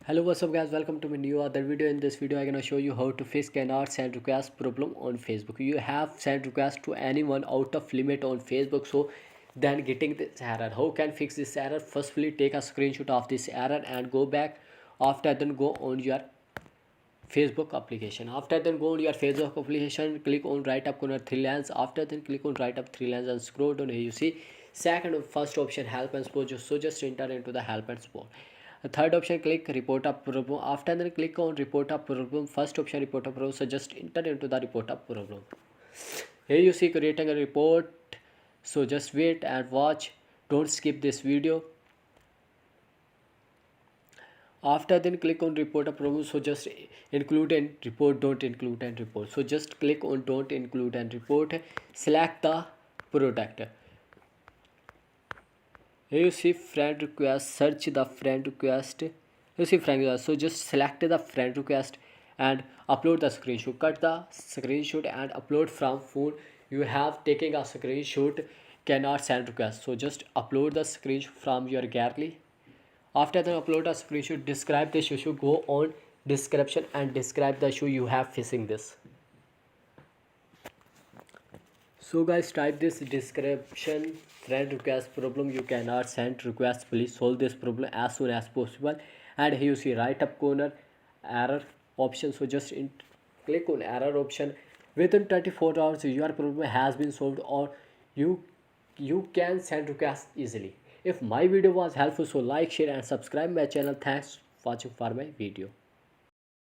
Hello, what's up guys, welcome to my new other video. In this video I'm gonna show you how to fix cannot send request problem on Facebook. You have sent request to anyone out of limit on Facebook, so then getting this error. How can fix this error? Firstly, take a screenshot of this error and go back. After then go on your Facebook application. After then go on your Facebook application, click on right up corner three lines. After then click on right up three lines and scroll down. Here you see second first option, help and support. So just enter into the help and support. The third option, click report a problem. After then click on report a problem. First option, report a problem. So just enter into the report a problem. Here you see creating a report. So just wait and watch. Don't skip this video. After then click on report a problem. So just include and report, don't include and report. So just click on don't include and report. Select the product. Here you see friend request, search the friend request. You see friend request, so just select the friend request and upload the screenshot. Cut the screenshot and upload from phone. You have taken a screenshot, cannot send request, so just upload the screenshot from your gallery. After the upload a screenshot, describe this issue. Go on description and describe the issue you have facing this. So guys, type this description: friend request problem, you cannot send request, please solve this problem as soon as possible. And here you see right up corner error option, so just click on error option. Within 24 hours your problem has been solved, or you can send request easily. If my video was helpful, so like, share and subscribe my channel. Thanks for watching for my video.